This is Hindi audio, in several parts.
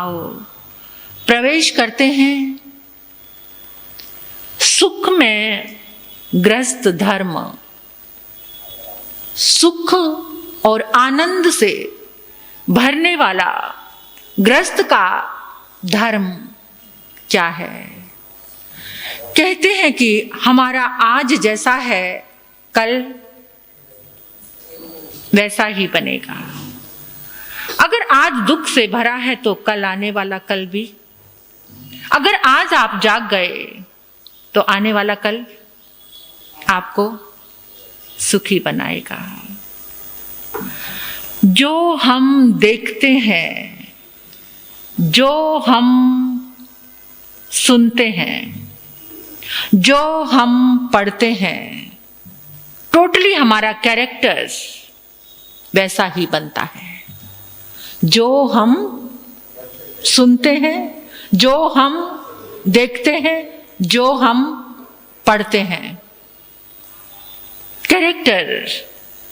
आओ प्रवेश करते हैं सुख में ग्रस्त धर्म, सुख और आनंद से भरने वाला ग्रस्त का धर्म क्या है। कहते हैं कि हमारा आज जैसा है कल वैसा ही बनेगा। अगर आज दुख से भरा है तो कल आने वाला कल भी, अगर आज आप जाग गए तो आने वाला कल आपको सुखी बनाएगा। जो हम देखते हैं, जो हम सुनते हैं, जो हम पढ़ते हैं, टोटली हमारा कैरेक्टर्स वैसा ही बनता है। जो हम सुनते हैं, जो हम देखते हैं, जो हम पढ़ते हैं, कैरेक्टर,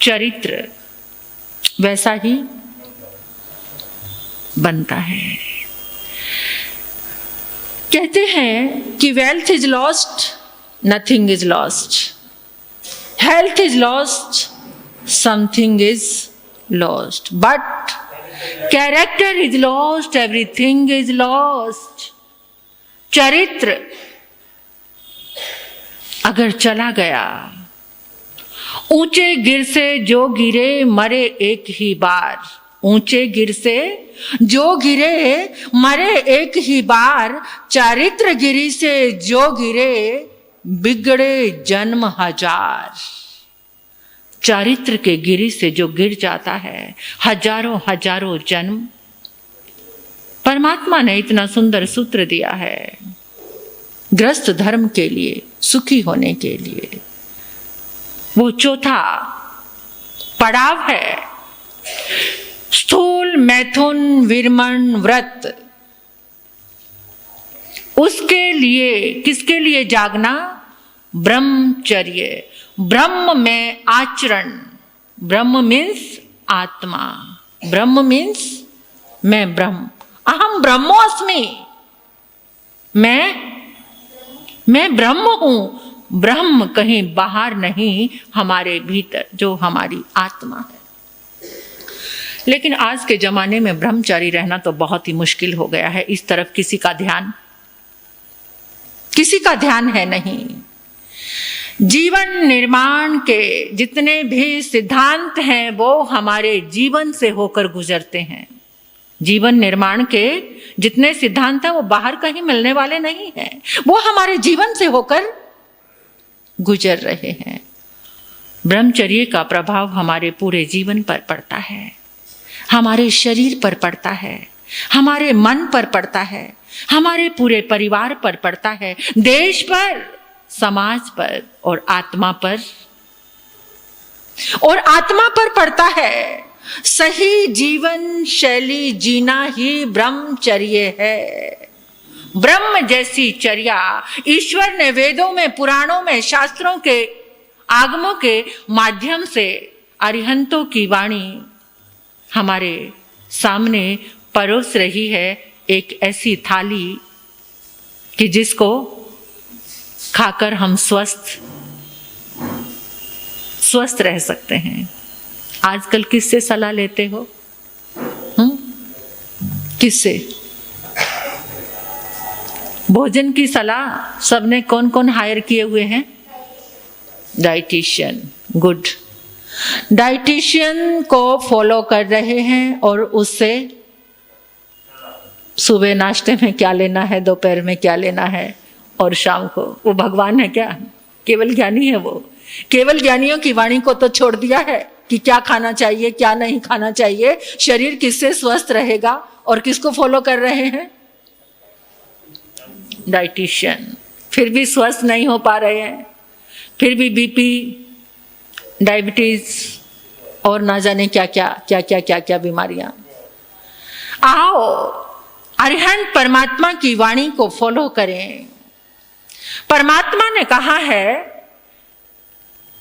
चरित्र वैसा ही बनता है। कहते हैं कि wealth is lost, nothing is lost, health is lost, something is lost, but character is lost, everything is lost. चरित्र अगर चला गया, ऊंचे गिर से जो गिरे मरे एक ही बार, ऊंचे गिर से जो गिरे मरे एक ही बार, चरित्र गिरी से जो गिरे बिगड़े जन्म हजार। चरित्र के गिरी से जो गिर जाता है हजारों हजारों जन्म। परमात्मा ने इतना सुंदर सूत्र दिया है ग्रस्त धर्म के लिए, सुखी होने के लिए। वो चौथा पड़ाव है स्थूल मैथुन विरमण व्रत। उसके लिए, किसके लिए जागना? ब्रह्मचर्य, ब्रह्म में आचरण। ब्रह्म मीन्स आत्मा, ब्रह्म मीन्स मैं ब्रह्म, अहम ब्रह्मोस्मि, मैं ब्रह्म हूं। ब्रह्म कहीं बाहर नहीं, हमारे भीतर जो हमारी आत्मा है। लेकिन आज के जमाने में ब्रह्मचारी रहना तो बहुत ही मुश्किल हो गया है। इस तरफ किसी का ध्यान है नहीं। जीवन निर्माण के जितने भी सिद्धांत हैं वो हमारे जीवन से होकर गुजरते हैं। जीवन निर्माण के जितने सिद्धांत हैं वो बाहर कहीं मिलने वाले नहीं हैं, वो हमारे जीवन से होकर गुजर रहे हैं। ब्रह्मचर्य का प्रभाव हमारे पूरे जीवन पर पड़ता है, हमारे शरीर पर पड़ता है, हमारे मन पर पड़ता है, हमारे पूरे परिवार पर पड़ता है, देश पर, समाज पर और आत्मा पर पड़ता है। सही जीवन शैली जीना ही ब्रह्मचर्य है। ब्रह्म जैसी चर्या ईश्वर ने वेदों में, पुराणों में, शास्त्रों के आगमों के माध्यम से अरिहंतों की वाणी हमारे सामने परोस रही है। एक ऐसी थाली कि जिसको खाकर हम स्वस्थ रह सकते हैं। आजकल किससे सलाह लेते हो? किससे? भोजन की सलाह सबने कौन कौन हायर किए हुए हैं? डाइटिशियन। गुड, डाइटिशियन को फॉलो कर रहे हैं और उससे सुबह नाश्ते में क्या लेना है, दोपहर में क्या लेना है और शाम को। वो भगवान है क्या? केवल ज्ञानी है वो। केवल ज्ञानियों की वाणी को तो छोड़ दिया है कि क्या खाना चाहिए, क्या नहीं खाना चाहिए, शरीर किससे स्वस्थ रहेगा, और किसको फॉलो कर रहे हैं? डाइटिशियन। फिर भी स्वस्थ नहीं हो पा रहे हैं, फिर भी बीपी, डायबिटीज और ना जाने क्या क्या बीमारियां। आओ अरिहंत परमात्मा की वाणी को फॉलो करें। परमात्मा ने कहा है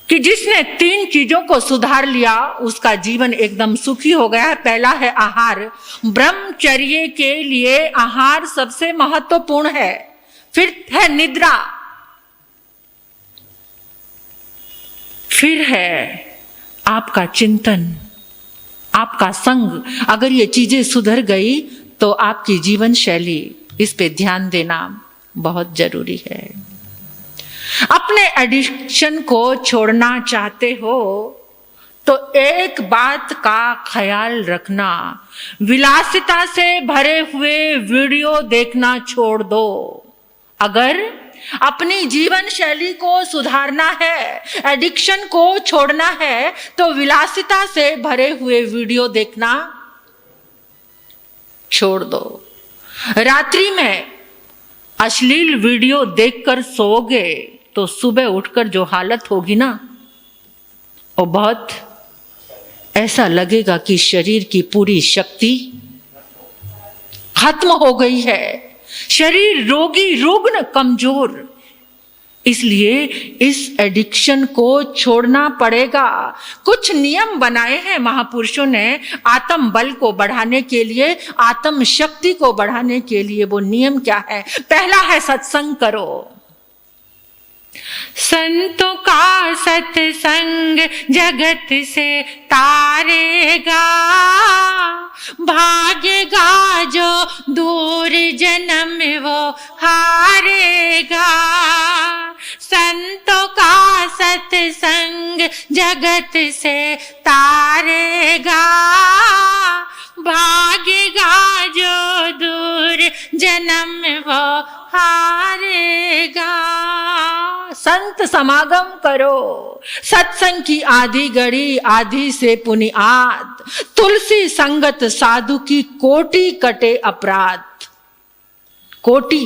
कि जिसने 3 चीजों को सुधार लिया उसका जीवन एकदम सुखी हो गया है। पहला है आहार। ब्रह्मचर्य के लिए आहार सबसे महत्वपूर्ण है। फिर है निद्रा, फिर है आपका चिंतन, आपका संग। अगर ये चीजें सुधर गई तो आपकी जीवन शैली, इस पे ध्यान देना बहुत जरूरी है। अपने एडिक्शन को छोड़ना चाहते हो तो एक बात का ख्याल रखना, विलासिता से भरे हुए वीडियो देखना छोड़ दो। अगर अपनी जीवन शैली को सुधारना है, एडिक्शन को छोड़ना है, तो विलासिता से भरे हुए वीडियो देखना छोड़ दो। रात्रि में अश्लील वीडियो देखकर सोओगे तो सुबह उठकर जो हालत होगी ना, वो बहुत ऐसा लगेगा कि शरीर की पूरी शक्ति खत्म हो गई है, शरीर रोगी, रुग्ण, कमजोर। इसलिए इस एडिक्शन को छोड़ना पड़ेगा। कुछ नियम बनाए हैं महापुरुषों ने आत्म बल को बढ़ाने के लिए, आत्म शक्ति को बढ़ाने के लिए। वो नियम क्या है? पहला है सत्संग करो। संतों का सत्संग जगत से तारेगा, भागेगा जो दूर जन्म वो हारेगा। संतों का सत्संग जगत से तारेगा, भागेगा जो दूर जन्म वो हारेगा। संत समागम करो। सत्संग की आधी घड़ी आधी से पुनियाद, तुलसी संगत साधु की कोटि कटे अपराध। कोटि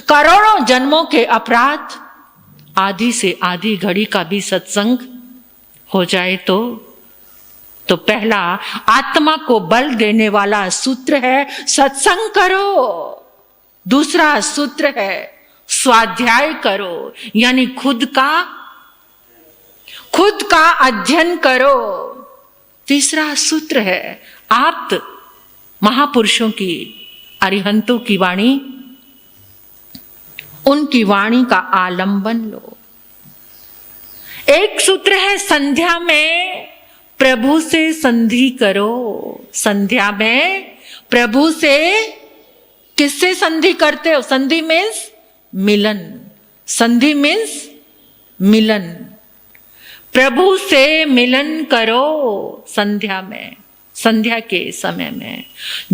करोड़ों जन्मों के अपराध आधी से आधी घड़ी का भी सत्संग हो जाए तो पहला आत्मा को बल देने वाला सूत्र है सत्संग करो। दूसरा सूत्र है स्वाध्याय करो, यानी खुद का अध्ययन करो। तीसरा सूत्र है आप्त महापुरुषों की, अरिहंतों की वाणी, उनकी वाणी का आलंबन लो। एक सूत्र है संध्या में प्रभु से संधि करो। संध्या में प्रभु से किससे संधि करते हो? संधि मीन्स मिलन। संधि मीन्स मिलन। प्रभु से मिलन करो संध्या में, संध्या के समय में।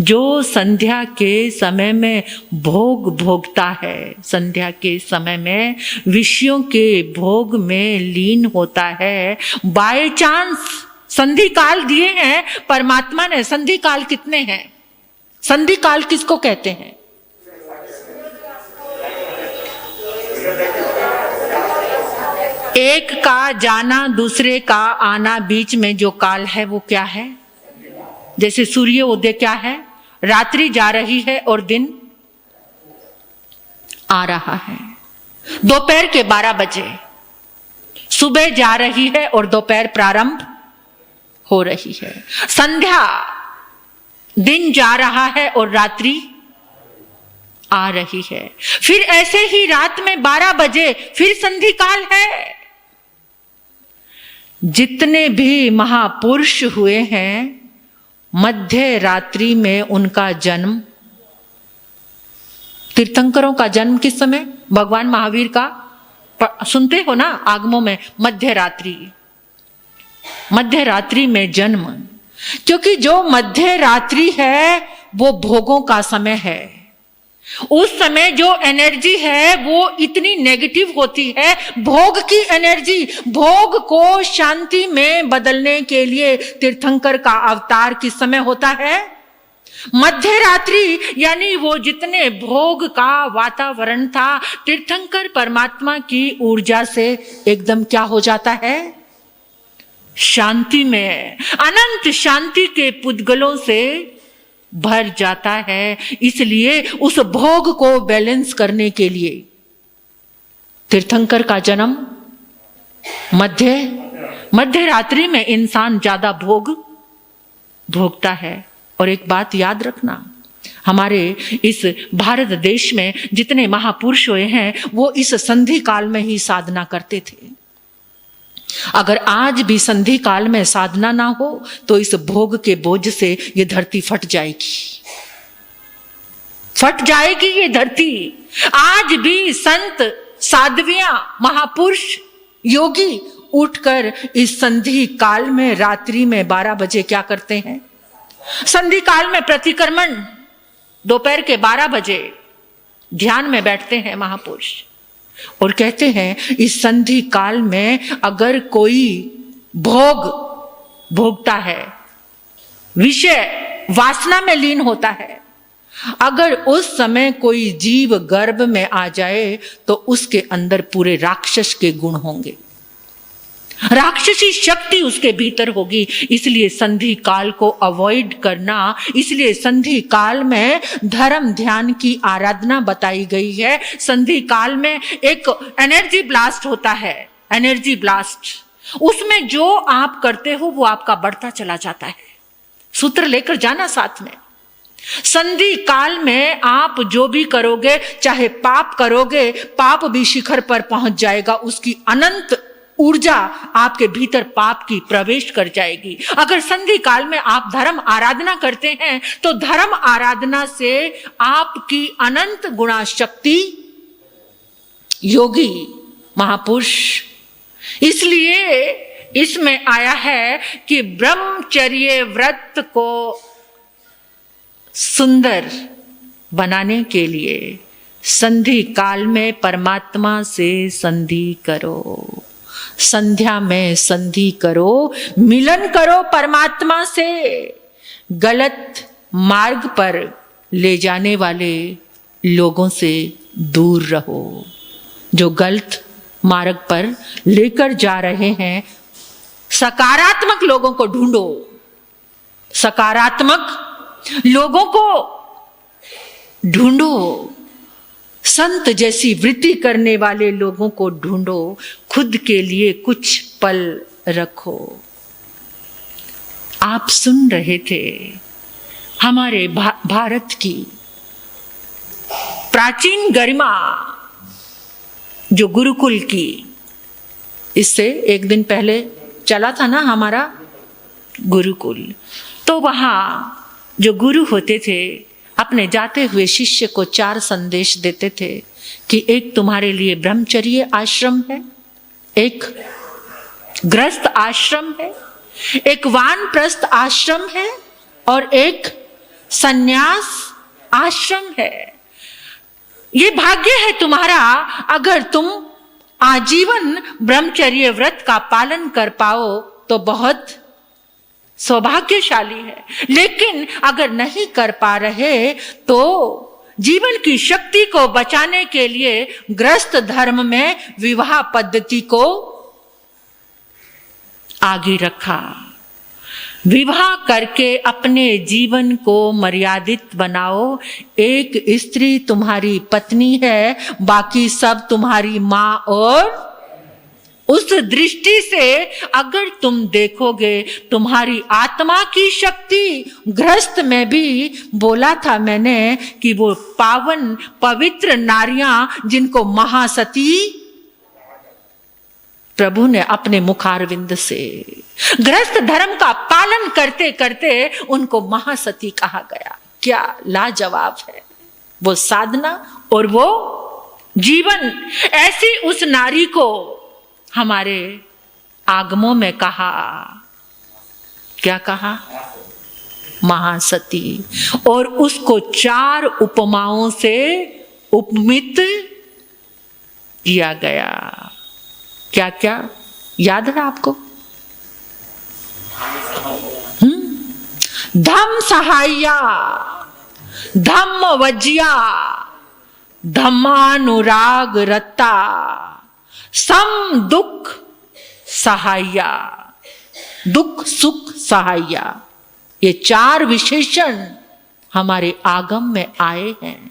जो संध्या के समय में भोग भोगता है, संध्या के समय में विषयों के भोग में लीन होता है, बाय चांस संधि काल दिए हैं परमात्मा ने। संधि काल कितने हैं? संधि काल किसको कहते हैं? एक का जाना दूसरे का आना, बीच में जो काल है वो क्या है? जैसे सूर्य उदय क्या है? रात्रि जा रही है और दिन आ रहा है। दोपहर के 12 बजे सुबह जा रही है और दोपहर प्रारंभ हो रही है। संध्या दिन जा रहा है और रात्रि आ रही है। फिर ऐसे ही रात में 12 बजे फिर संधि काल है। जितने भी महापुरुष हुए हैं मध्य रात्रि में उनका जन्म, तीर्थंकरों का जन्म किस समय? भगवान महावीर का सुनते हो ना आगमों में, मध्य रात्रि में जन्म। क्योंकि जो मध्य रात्रि है वो भोगों का समय है। उस समय जो एनर्जी है वो इतनी नेगेटिव होती है, भोग की एनर्जी। भोग को शांति में बदलने के लिए तीर्थंकर का अवतार किस समय होता है? मध्य रात्रि। यानी वो जितने भोग का वातावरण था, तीर्थंकर परमात्मा की ऊर्जा से एकदम क्या हो जाता है? शांति में, अनंत शांति के पुद्गलों से भर जाता है। इसलिए उस भोग को बैलेंस करने के लिए तीर्थंकर का जन्म मध्य रात्रि में इंसान ज्यादा भोगता है। और एक बात याद रखना, हमारे इस भारत देश में जितने महापुरुष हुए हैं वो इस संधि काल में ही साधना करते थे। अगर आज भी संधि काल में साधना ना हो तो इस भोग के बोझ से ये धरती फट जाएगी ये धरती। आज भी संत साध्वियां महापुरुष योगी उठकर इस संधि काल में रात्रि में 12 बजे क्या करते हैं? संधि काल में प्रतिक्रमण दोपहर के 12 बजे ध्यान में बैठते हैं महापुरुष और कहते हैं इस संधि काल में अगर कोई भोगता है, विषय वासना में लीन होता है, अगर उस समय कोई जीव गर्भ में आ जाए तो उसके अंदर पूरे राक्षस के गुण होंगे, राक्षसी शक्ति उसके भीतर होगी। इसलिए संधि काल को अवॉइड करना, इसलिए संधि काल में धर्म ध्यान की आराधना बताई गई है। संधि काल में एक एनर्जी ब्लास्ट होता है, एनर्जी ब्लास्ट, उसमें जो आप करते हो वो आपका बढ़ता चला जाता है। सूत्र लेकर जाना साथ में। संधि काल में आप जो भी करोगे, चाहे पाप करोगे, पाप भी शिखर पर पहुंच जाएगा, उसकी अनंत ऊर्जा आपके भीतर पाप की प्रवेश कर जाएगी। अगर संधि काल में आप धर्म आराधना करते हैं तो धर्म आराधना से आपकी अनंत गुणा शक्ति योगी महापुरुष। इसलिए इसमें आया है कि ब्रह्मचर्य व्रत को सुंदर बनाने के लिए संधि काल में परमात्मा से संधि करो, संध्या में संधि करो, मिलन करो परमात्मा से। गलत मार्ग पर ले जाने वाले लोगों से दूर रहो। जो गलत मार्ग पर लेकर जा रहे हैं, सकारात्मक लोगों को ढूंढो, सकारात्मक लोगों को ढूंढो, संत जैसी वृत्ति करने वाले लोगों को ढूंढो, खुद के लिए कुछ पल रखो। आप सुन रहे थे हमारे भारत की प्राचीन गरिमा जो गुरुकुल की, इससे एक दिन पहले चला था ना हमारा गुरुकुल। तो वहां जो गुरु होते थे अपने जाते हुए शिष्य को 4 संदेश देते थे कि एक तुम्हारे लिए ब्रह्मचर्य आश्रम है, एक गृहस्थ आश्रम है, एक वानप्रस्थ आश्रम है और एक सन्यास आश्रम है। ये भाग्य है तुम्हारा अगर तुम आजीवन ब्रह्मचर्य व्रत का पालन कर पाओ तो बहुत सौभाग्यशाली है। लेकिन अगर नहीं कर पा रहे तो जीवन की शक्ति को बचाने के लिए गृहस्थ धर्म में विवाह पद्धति को आगे रखा। विवाह करके अपने जीवन को मर्यादित बनाओ। एक स्त्री तुम्हारी पत्नी है, बाकी सब तुम्हारी मां और उस दृष्टि से अगर तुम देखोगे तुम्हारी आत्मा की शक्ति, गृहस्थ में भी बोला था मैंने कि वो पावन पवित्र नारियां जिनको महासती प्रभु ने अपने मुखारविंद से गृहस्थ धर्म का पालन करते करते उनको महासती कहा गया। क्या लाजवाब है वो साधना और वो जीवन। ऐसी उस नारी को हमारे आगमों में कहा, क्या कहा? महासती। और उसको 4 उपमाओं से उपमित किया गया। क्या क्या याद है आपको? धम्म सहाया, धम्म वज्या, धम्मानुराग रता, सम दुख सहाया, दुख सुख सहाया। ये 4 विशेषण हमारे आगम में आए हैं।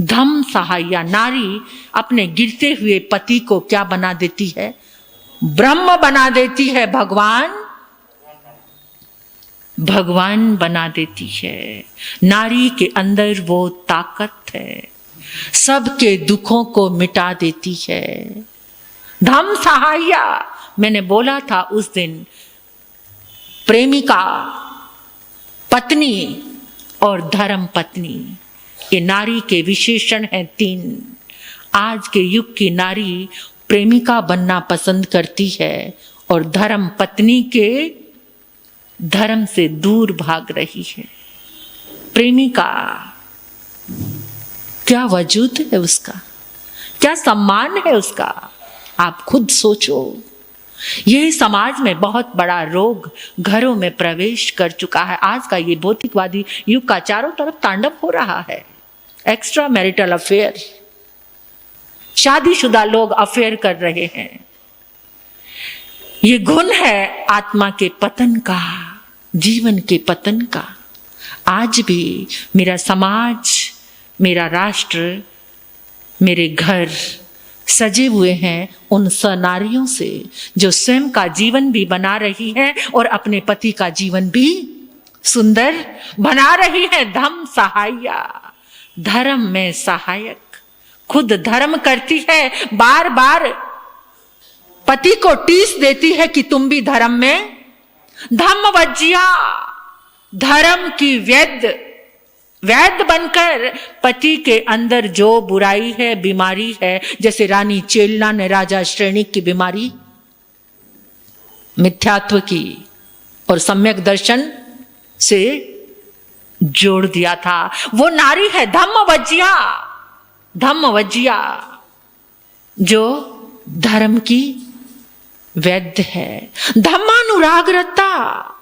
धम्म सहाया, नारी अपने गिरते हुए पति को क्या बना देती है? ब्रह्म बना देती है, भगवान बना देती है। नारी के अंदर वो ताकत है, सबके दुखों को मिटा देती है। धम सहाया, मैंने बोला था उस दिन, प्रेमिका, पत्नी और धर्म पत्नी, ये नारी के विशेषण हैं 3। आज के युग की नारी प्रेमिका बनना पसंद करती है और धर्म पत्नी के धर्म से दूर भाग रही है। प्रेमिका, क्या वजूद है उसका, क्या सम्मान है उसका, आप खुद सोचो। यह समाज में बहुत बड़ा रोग घरों में प्रवेश कर चुका है। आज का ये भौतिकवादी युग का चारों तरफ तांडव हो रहा है। एक्स्ट्रा मैरिटल अफेयर, शादीशुदा लोग अफेयर कर रहे हैं। ये गुण है आत्मा के पतन का, जीवन के पतन का। आज भी मेरा समाज, मेरा राष्ट्र, मेरे घर सजे हुए हैं उन सनारियों से जो स्वयं का जीवन भी बना रही है और अपने पति का जीवन भी सुंदर बना रही है। धम सहाया, धर्म में सहायक, खुद धर्म करती है, बार बार पति को टीस देती है कि तुम भी धर्म में। धम्मवज्जिया, धर्म की वैद्य बनकर पति के अंदर जो बुराई है, बीमारी है, जैसे रानी चेलना ने राजा श्रेणिक की बीमारी मिथ्यात्व की और सम्यक दर्शन से जोड़ दिया था, वो नारी है धम्मवज्जिया जो धर्म की वैद्य है। धम्मानुरागरता,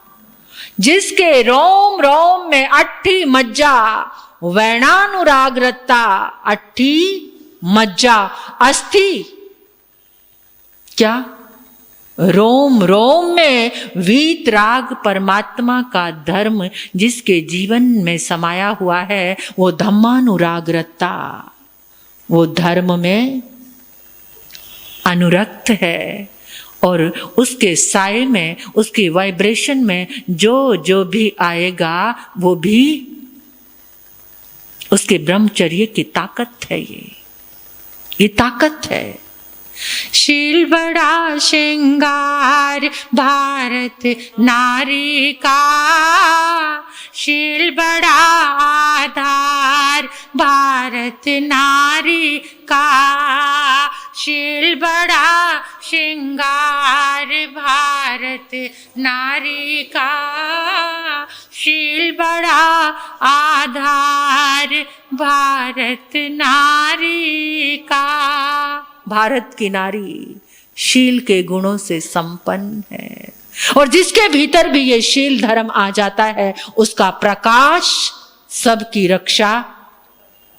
जिसके रोम रोम में अट्ठी मज्जा, वैणानुरागरता, अट्ठी मज्जा अस्थि, क्या रोम रोम में वीतराग परमात्मा का धर्म जिसके जीवन में समाया हुआ है, वो धम्मानुरागरता, वो धर्म में अनुरक्त है और उसके साए में, उसके वाइब्रेशन में जो भी आएगा वो भी उसके ब्रह्मचर्य की ताकत है। ये ताकत है। शील बड़ा श्रृंगार भारत नारी का, शील बड़ा आधार भारत नारी का, शील बड़ा श्रृंगार भारत नारी का, शील बड़ा आधार भारत नारी का। भारत की नारी शील के गुणों से संपन्न है और जिसके भीतर भी ये शील धर्म आ जाता है, उसका प्रकाश सबकी रक्षा,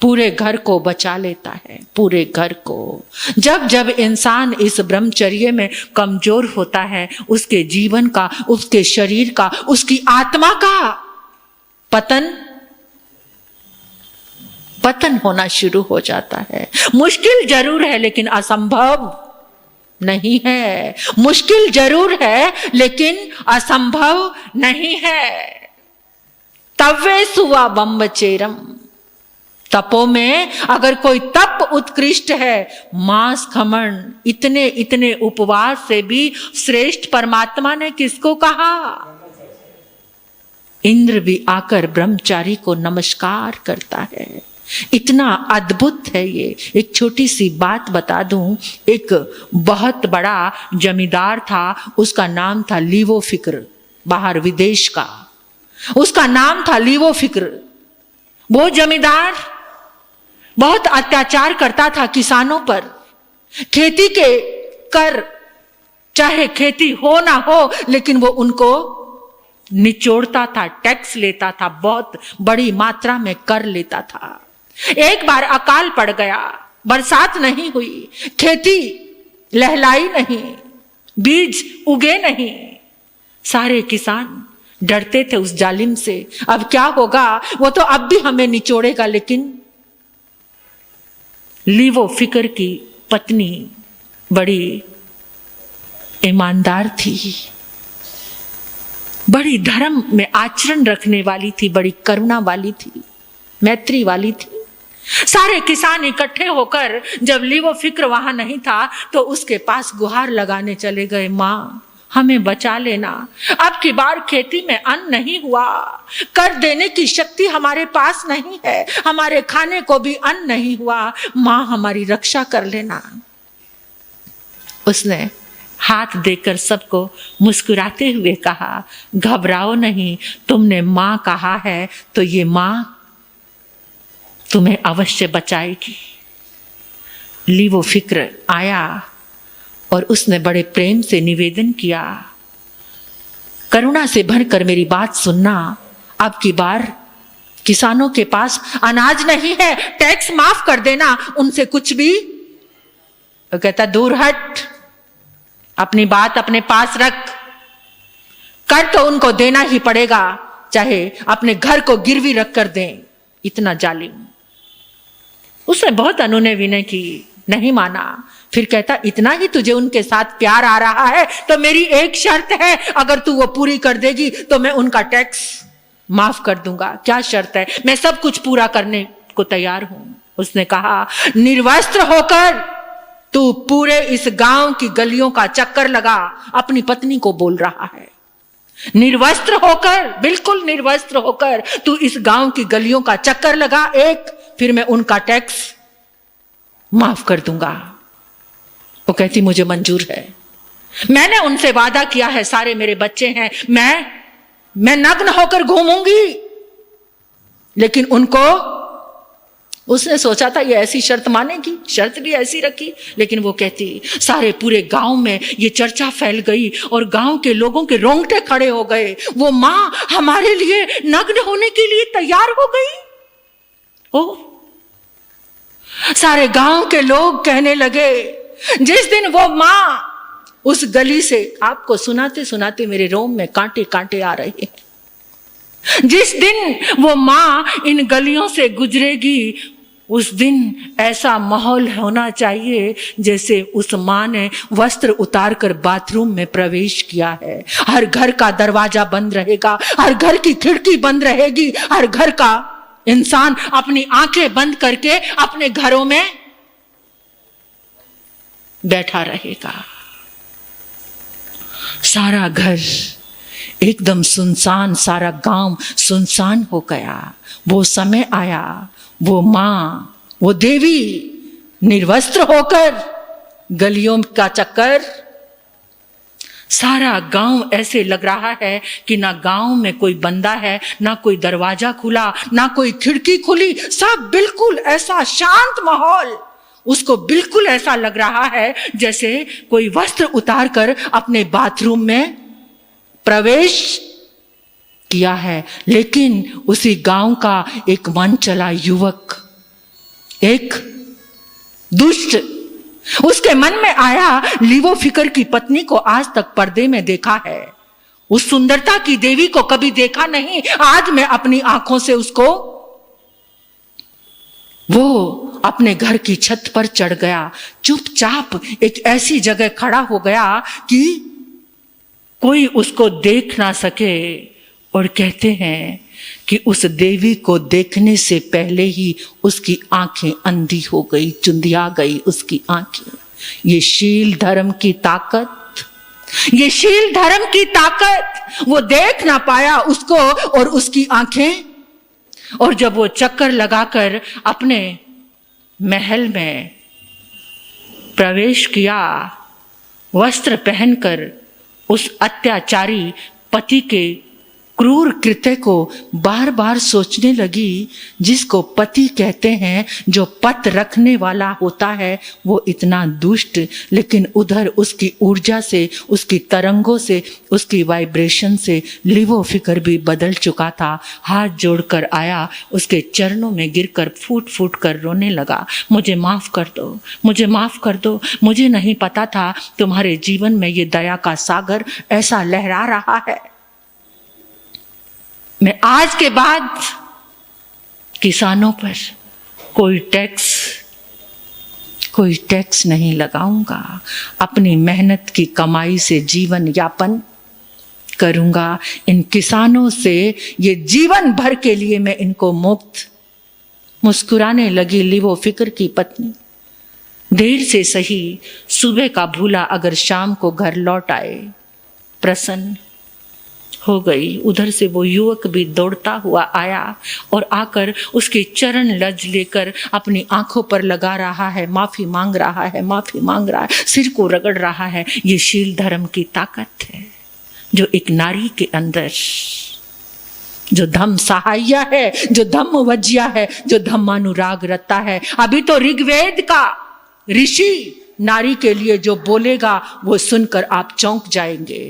पूरे घर को बचा लेता है, पूरे घर को। जब जब इंसान इस ब्रह्मचर्य में कमजोर होता है, उसके जीवन का, उसके शरीर का, उसकी आत्मा का पतन होना शुरू हो जाता है। मुश्किल जरूर है लेकिन असंभव नहीं है। मुश्किल जरूर है लेकिन असंभव नहीं है। तवे सुवा बम्बचेरम, तपों में अगर कोई तप उत्कृष्ट है, मांस खमन, इतने इतने उपवास से भी श्रेष्ठ परमात्मा ने किसको कहा? इंद्र भी आकर ब्रह्मचारी को नमस्कार करता है। इतना अद्भुत है ये। एक छोटी सी बात बता दूं, एक बहुत बड़ा जमींदार था, उसका नाम था लीवो फिक्र, बाहर विदेश का, उसका नाम था लीवो फिक्र। वो जमींदार बहुत अत्याचार करता था किसानों पर। खेती के कर, चाहे खेती हो ना हो, लेकिन वो उनको निचोड़ता था, टैक्स लेता था, बहुत बड़ी मात्रा में कर लेता था। एक बार अकाल पड़ गया, बरसात नहीं हुई, खेती लहलाई नहीं, बीज उगे नहीं। सारे किसान डरते थे उस जालिम से, अब क्या होगा, वो तो अब भी हमें निचोड़ेगा। लेकिन लीवो फिक्र की पत्नी बड़ी ईमानदार थी, बड़ी धर्म में आचरण रखने वाली थी, बड़ी करुणा वाली थी, मैत्री वाली थी। सारे किसान इकट्ठे होकर जब लीवो फिक्र वहां नहीं था तो उसके पास गुहार लगाने चले गए, माँ हमें बचा लेना, अब की बार खेती में अन्न नहीं हुआ, कर देने की शक्ति हमारे पास नहीं है, हमारे खाने को भी अन्न नहीं हुआ, माँ हमारी रक्षा कर लेना। उसने हाथ देकर सबको मुस्कुराते हुए कहा, घबराओ नहीं, तुमने माँ कहा है तो ये माँ तुम्हें अवश्य बचाएगी। लीवो फिक्र आया और उसने बड़े प्रेम से निवेदन किया, करुणा से भरकर मेरी बात सुनना, अब की बार किसानों के पास अनाज नहीं है, टैक्स माफ कर देना, उनसे कुछ भी। वो कहता दूर हट, अपनी बात अपने पास रख, कर तो उनको देना ही पड़ेगा, चाहे अपने घर को गिरवी रख कर दें। इतना जालिम। उसने बहुत अनुनय विनय की, नहीं माना। फिर कहता इतना ही तुझे उनके साथ प्यार आ रहा है तो मेरी एक शर्त है, अगर तू वो पूरी कर देगी तो मैं उनका टैक्स माफ कर दूंगा। क्या शर्त है? मैं सब कुछ पूरा करने को तैयार हूं। उसने कहा निर्वस्त्र होकर तू पूरे इस गांव की गलियों का चक्कर लगा। अपनी पत्नी को बोल रहा है, निर्वस्त्र होकर, बिल्कुल निर्वस्त्र होकर तू इस गांव की गलियों का चक्कर लगा एक, फिर मैं उनका टैक्स माफ कर दूंगा। वो कहती मुझे मंजूर है, मैंने उनसे वादा किया है, सारे मेरे बच्चे हैं, मैं नग्न होकर घूमूंगी। लेकिन उनको, उसने सोचा था ये ऐसी शर्त मानेगी, शर्त भी ऐसी रखी, लेकिन वो कहती सारे पूरे गांव में ये चर्चा फैल गई और गांव के लोगों के रोंगटे खड़े हो गए, वो मां हमारे लिए नग्न होने के लिए तैयार हो गई। ओ सारे गांव के लोग कहने लगे, जिस दिन वो मां उस गली से, आपको सुनाते सुनाते मेरे रोम में कांटे कांटे आ रहे हैं, जिस दिन वो मां इन गलियों से गुजरेगी उस दिन ऐसा माहौल होना चाहिए जैसे उस मां ने वस्त्र उतारकर बाथरूम में प्रवेश किया है। हर घर का दरवाजा बंद रहेगा, हर घर की खिड़की बंद रहेगी, हर घर का इंसान अपनी आंखें बंद करके अपने घरों में बैठा रहेगा। सारा घर एकदम सुनसान, सारा गांव सुनसान हो गया। वो समय आया, वो मां, वो देवी निर्वस्त्र होकर गलियों का चक्कर। सारा गांव ऐसे लग रहा है कि ना गांव में कोई बंदा है, ना कोई दरवाजा खुला, ना कोई खिड़की खुली, सब बिल्कुल ऐसा शांत माहौल। उसको बिल्कुल ऐसा लग रहा है जैसे कोई वस्त्र उतारकर अपने बाथरूम में प्रवेश किया है। लेकिन उसी गांव का एक मन चला युवक, एक दुष्ट, उसके मन में आया लीवो फिकर की पत्नी को आज तक पर्दे में देखा है, उस सुंदरता की देवी को कभी देखा नहीं, आज मैं अपनी आंखों से उसको। वो अपने घर की छत पर चढ़ गया, चुपचाप एक ऐसी जगह खड़ा हो गया कि कोई उसको देख ना सके। और कहते हैं कि उस देवी को देखने से पहले ही उसकी आंखें अंधी हो गई, चुंधिया गई उसकी आंखें। ये शील धर्म की ताकत, ये शील धर्म की ताकत। वो देख ना पाया उसको और उसकी आंखें। और जब वो चक्कर लगाकर अपने महल में प्रवेश किया, वस्त्र पहनकर उस अत्याचारी पति के क्रूर कृत्य को बार बार सोचने लगी। जिसको पति कहते हैं, जो पत रखने वाला होता है, वो इतना दुष्ट, लेकिन उधर उसकी ऊर्जा से, उसकी तरंगों से, उसकी वाइब्रेशन से लीवो फिकर भी बदल चुका था। हाथ जोड़कर आया, उसके चरणों में गिरकर फूट फूट कर रोने लगा, मुझे माफ कर दो, मुझे माफ कर दो, मुझे नहीं पता था तुम्हारे जीवन में ये दया का सागर ऐसा लहरा रहा है। मैं आज के बाद किसानों पर कोई टैक्स, कोई टैक्स नहीं लगाऊंगा, अपनी मेहनत की कमाई से जीवन यापन करूंगा। इन किसानों से ये जीवन भर के लिए मैं इनको मुक्त। मुस्कुराने लगी लिवो फिक्र की पत्नी। देर से सही सुबह का भूला अगर शाम को घर लौट आए। प्रसन्न हो गई। उधर से वो युवक भी दौड़ता हुआ आया और आकर उसके चरण लज लेकर अपनी आंखों पर लगा रहा है, माफी मांग रहा है, माफी मांग रहा है, सिर को रगड़ रहा है। ये शील धर्म की ताकत है जो एक नारी के अंदर, जो धम्म सहाय्य है, जो धम्म वज्या है, जो धम्मानुराग रता है। अभी तो ऋग्वेद का ऋषि नारी के लिए जो बोलेगा वो सुनकर आप चौंक जाएंगे।